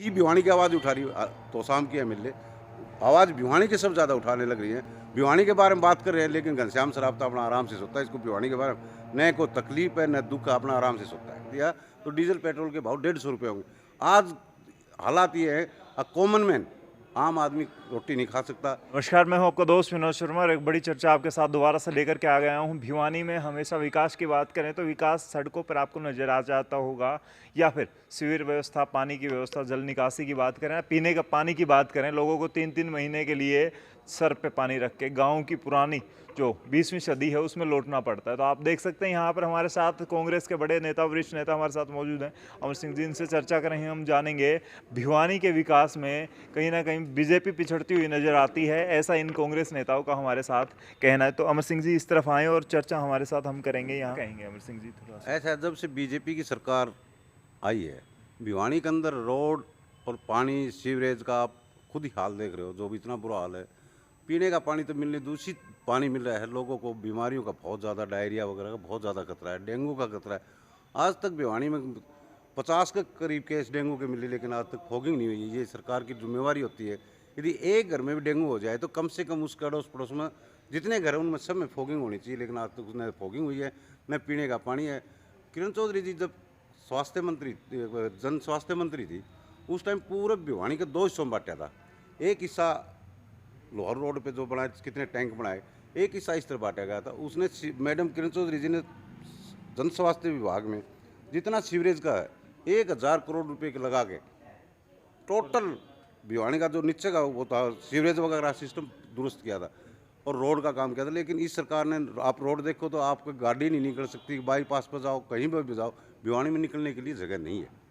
ये भिवानी की आवाज़ उठा रही है, तो शाम की एमएलए आवाज़ भिवानी की सब ज़्यादा उठाने लग रही है। भिवानी के बारे में बात कर रहे हैं, लेकिन घनश्याम सराफ तो अपना आराम से सोता है। इसको भिवानी के बारे में न कोई तकलीफ है न दुख है, अपना आराम से सोता है। दिया तो डीजल पेट्रोल के भाव 150 रुपये होंगे आज। हालात ये है, कॉमन मैन आम आदमी रोटी नहीं खा सकता। नमस्कार, मैं हूं आपका दोस्त विनोद शर्मा और एक बड़ी चर्चा आपके साथ दोबारा से लेकर के आ गया हूं। भिवानी में हमेशा विकास की बात करें तो विकास सड़कों पर आपको नज़र आ जाता होगा, या फिर सीवर व्यवस्था, पानी की व्यवस्था, जल निकासी की बात करें, पीने का पानी की बात करें, लोगों को 3-3 महीने के लिए सर पे पानी रख के गाँव की पुरानी जो 20वीं सदी है उसमें लौटना पड़ता है। तो आप देख सकते हैं यहाँ पर हमारे साथ कांग्रेस के बड़े नेता, वरिष्ठ नेता हमारे साथ मौजूद हैं। अमर सिंह जी, इनसे चर्चा करेंगे, हम जानेंगे भिवानी के विकास में कहीं ना कहीं बीजेपी पिछड़ती हुई नजर आती है, ऐसा इन कांग्रेस नेताओं का हमारे साथ कहना है। तो अमर सिंह जी इस तरफ आए और चर्चा हमारे साथ हम करेंगे। यहाँ कहेंगे अमर सिंह जी थोड़ा सा। ऐसा है, जब से बीजेपी की सरकार आई है, भिवानी के अंदर रोड और पानी सीवरेज का आप खुद ही हाल देख रहे हो, जो भी इतना बुरा हाल है। पीने का पानी तो मिलने, दूषित पानी मिल रहा है। लोगों को बीमारियों का बहुत ज़्यादा, डायरिया वगैरह का बहुत ज़्यादा खतरा है, डेंगू का खतरा है। आज तक भिवानी में 50 के करीब केस डेंगू के मिले, लेकिन आज तक फॉगिंग नहीं हुई। ये सरकार की जिम्मेवारी होती है। यदि एक घर में भी डेंगू हो जाए तो कम से कम उसके अड़ोस पड़ोस में जितने घर हैं उनमें सब में फॉगिंग होनी चाहिए, लेकिन आज तक उसने फॉगिंग हुई है, न पीने का पानी है। किरण चौधरी जी जब स्वास्थ्य मंत्री, जन स्वास्थ्य मंत्री थी, उस टाइम पूरे भिवानी के 2 हिस्सों में बांटा था। एक हिस्सा लोहर रोड पे जो बनाए, कितने टैंक बनाए, एक हिस्सा इस तरह बांटा गया था। उसने मैडम किरण चौधरी जी ने जन स्वास्थ्य विभाग में जितना सीवरेज का है 1000 करोड़ रुपए के लगा के टोटल भिवानी का जो नीचे का वो था सीवरेज वगैरह सिस्टम दुरुस्त किया था और रोड का काम किया था। लेकिन इस सरकार ने, आप रोड देखो तो आपको गाड़ी नहीं निकल सकती, बाईपास पर जाओ, कहीं पर भी जाओ, भिवानी में निकलने के लिए जगह नहीं है।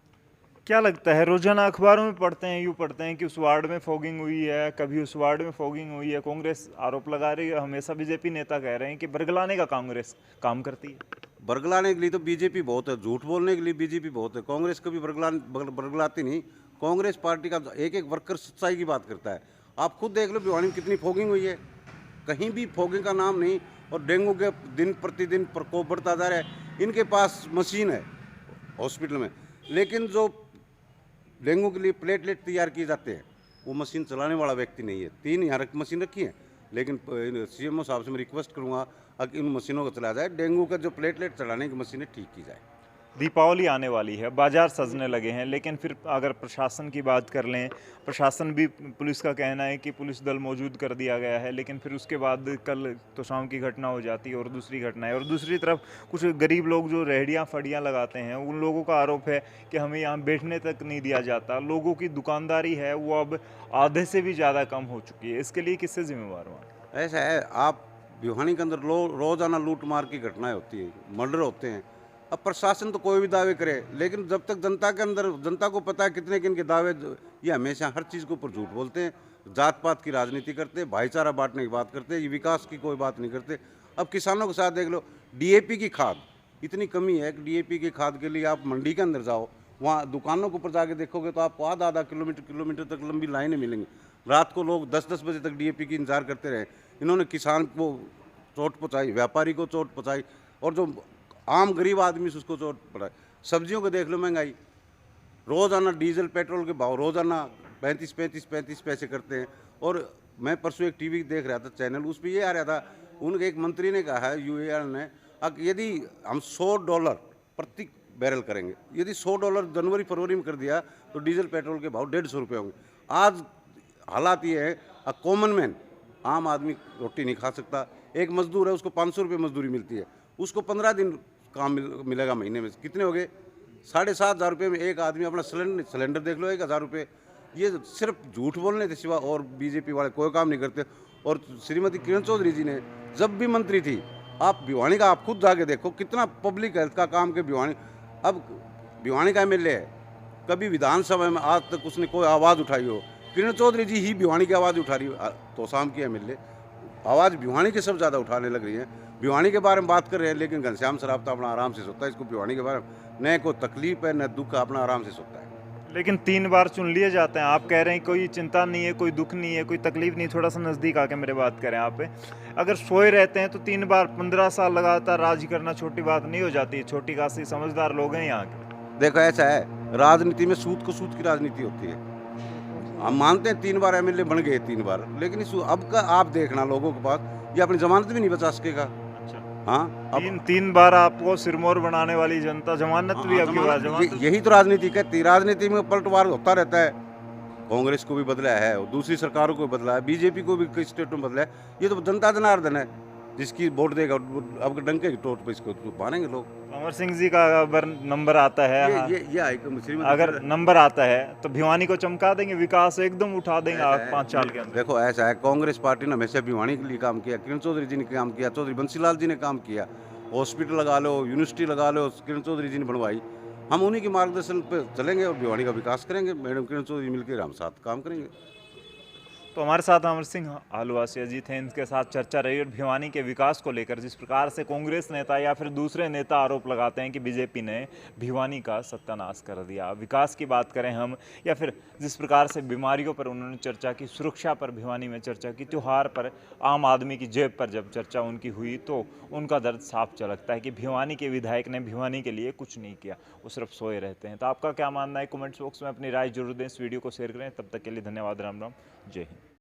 क्या लगता है, रोजाना अखबारों में पढ़ते हैं, यूँ पढ़ते हैं कि उस वार्ड में फॉगिंग हुई है, कभी उस वार्ड में फॉगिंग हुई है। कांग्रेस आरोप लगा रही है, हमेशा बीजेपी नेता कह रहे हैं कि बरगलाने का कांग्रेस काम करती है। बरगलाने के लिए तो बीजेपी बहुत है, झूठ बोलने के लिए बीजेपी बहुत है। कांग्रेस कभी बरगलाती नहीं। कांग्रेस पार्टी का एक एक वर्कर सच्चाई की बात करता है। आप खुद देख लो भिवानी में कितनी फॉगिंग हुई है, कहीं भी फॉगिंग का नाम नहीं। और डेंगू के दिन प्रतिदिन प्रकोप बढ़ता जा रहा है। इनके पास मशीन है हॉस्पिटल में, लेकिन जो डेंगू के लिए प्लेटलेट तैयार किए जाते हैं वो मशीन चलाने वाला व्यक्ति नहीं है। 3 यहाँ मशीन रखी है, लेकिन सीएमओ साहब से मैं रिक्वेस्ट करूँगा कि इन मशीनों को चलाया जाए, डेंगू का जो प्लेटलेट चलाने की मशीनें ठीक की जाए। दीपावली आने वाली है, बाजार सजने लगे हैं, लेकिन फिर अगर प्रशासन की बात कर लें, प्रशासन भी, पुलिस का कहना है कि पुलिस दल मौजूद कर दिया गया है, लेकिन फिर उसके बाद कल तो शाम की घटना हो जाती है और दूसरी घटना है। और दूसरी तरफ कुछ गरीब लोग जो रेहड़ियाँ फड़ियाँ लगाते हैं, उन लोगों का आरोप है कि हमें यहाँ बैठने तक नहीं दिया जाता। लोगों की दुकानदारी है वो अब आधे से भी ज़्यादा कम हो चुकी है। इसके लिए किससे जिम्मेवार हुआ? ऐसा है, आप भिवानी के अंदर रोजाना लूट मार की घटनाएं होती है, मर्डर होते हैं। अब प्रशासन तो कोई भी दावे करे, लेकिन जब तक जनता के अंदर, जनता को पता है कितने किन के दावे, ये हमेशा हर चीज़ के ऊपर झूठ बोलते हैं, जात पात की राजनीति करते हैं, भाईचारा बांटने की बात करते हैं, ये विकास की कोई बात नहीं करते। अब किसानों के साथ देख लो, डीएपी की खाद इतनी कमी है कि डीएपी की खाद के लिए आप मंडी के अंदर जाओ, वहाँ दुकानों के ऊपर जाके देखोगे तो आपको आधा किलोमीटर तक लंबी लाइनें मिलेंगी। रात को लोग 10-10 बजे तक डीएपी की इंतजार करते रहे। इन्होंने किसान को चोट पहुँचाई, व्यापारी को चोट पहुँचाई, और जो आम गरीब आदमी से उसको चोट पड़ा। सब्जियों को देख लो महंगाई, रोज़ाना डीजल पेट्रोल के भाव रोज़ाना 35 पैसे करते हैं। और मैं परसों एक टीवी देख रहा था चैनल, उस पर ये आ रहा था, उनके एक मंत्री ने कहा है यूएन ने, यदि हम $100 प्रति बैरल करेंगे, यदि $100 जनवरी फरवरी में कर दिया तो डीजल पेट्रोल के भाव 150 रुपये होंगे आज। हालात ये है, कॉमन मैन आम आदमी रोटी नहीं खा सकता। एक मजदूर है, उसको 500 रुपये मजदूरी मिलती है, उसको 15 दिन काम मिलेगा महीने में। कितने हो गए? 7,500 रुपये में एक आदमी अपना सिलेंडर देख लो, 1,000 रुपये। ये सिर्फ झूठ बोलने के सिवा और बीजेपी वाले कोई काम नहीं करते। और श्रीमती किरण चौधरी जी ने जब भी मंत्री थी, आप भिवानी का आप खुद जाके देखो कितना पब्लिक हेल्थ का काम के भिवानी। अब भिवानी का एमएलए है, कभी विधानसभा में आज तक उसने कोई आवाज़ उठाई हो? किरण चौधरी जी ही भिवानी की आवाज़ उठा रही है, तो शाम की एमएलए आवाज़ भिवानी की सब ज़्यादा उठाने लग रही है। भिवानी के बारे में बात कर रहे हैं, लेकिन घनश्याम सराफ तो अपना आराम से सोता है। इसको भिवानी के बारे में न कोई तकलीफ है न दुख है, अपना आराम से सोता है। लेकिन 3 बार चुन लिए जाते हैं। आप कह रहे हैं कोई चिंता नहीं है, कोई दुख नहीं है, कोई तकलीफ नहीं। थोड़ा सा नज़दीक आके मेरे बात करें आप। अगर सोए रहते हैं तो 3 बार 15 साल लगातार राज करना छोटी बात नहीं हो जाती। छोटी खासी समझदार लोग हैं यहाँ के। देखो ऐसा है, राजनीति में सूद को सूद की राजनीति होती है। हम मानते हैं 3 बार एमएलए बन गए 3 बार, लेकिन इस अब का आप देखना लोगों के पास ये अपनी जमानत भी नहीं बचा सकेगा। अच्छा, हाँ, अब तीन बार आपको सिरमौर बनाने वाली जनता जमानत भी आपकी बात जमानत यही तो राजनीति कहती है। राजनीति में पलटवार होता रहता है। कांग्रेस को भी बदला है और दूसरी सरकारों को भी बदला है, बीजेपी को भी कई स्टेट में बदला है। ये तो जनता जनार्दन है, जिसकी वोट देगा अब डंके की टोट पे इसको तो मानेंगे लोग। अमर सिंह जी का अगर नंबर आता है, हाँ, ये आएगा श्रीमती अगर नंबर आता है तो भिवानी को चमका देंगे, विकास एकदम उठा देंगे 5 साल के अंदर। देखो ऐसा है, कांग्रेस पार्टी ने हमेशा भिवानी के लिए काम किया। किरण चौधरी जी ने काम किया, चौधरी बंसीलाल जी ने काम किया। हॉस्पिटल लगा लो, यूनिवर्सिटी लगा लो, किरण चौधरी जी ने बनवाई। हम उन्हीं के मार्गदर्शन पे चलेंगे और भिवानी का विकास करेंगे। मैडम किरण चौधरी मिलकर हम साथ काम करेंगे। तो हमारे साथ अमर सिंह आलूवासिया जी थे, इनके साथ चर्चा रही और भिवानी के विकास को लेकर जिस प्रकार से कांग्रेस नेता या फिर दूसरे नेता आरोप लगाते हैं कि बीजेपी ने भिवानी का सत्यानाश कर दिया। विकास की बात करें हम, या फिर जिस प्रकार से बीमारियों पर उन्होंने चर्चा की, सुरक्षा पर भिवानी में चर्चा की, त्योहार पर, आम आदमी की जेब पर जब चर्चा उनकी हुई तो उनका दर्द साफ झलकता है कि भिवानी के विधायक ने भिवानी के लिए कुछ नहीं किया, वो सिर्फ सोए रहते हैं। तो आपका क्या मानना है? कमेंट्स बॉक्स में अपनी राय जरूर दें, इस वीडियो को शेयर करें। तब तक के लिए धन्यवाद। राम राम, जय हिंद।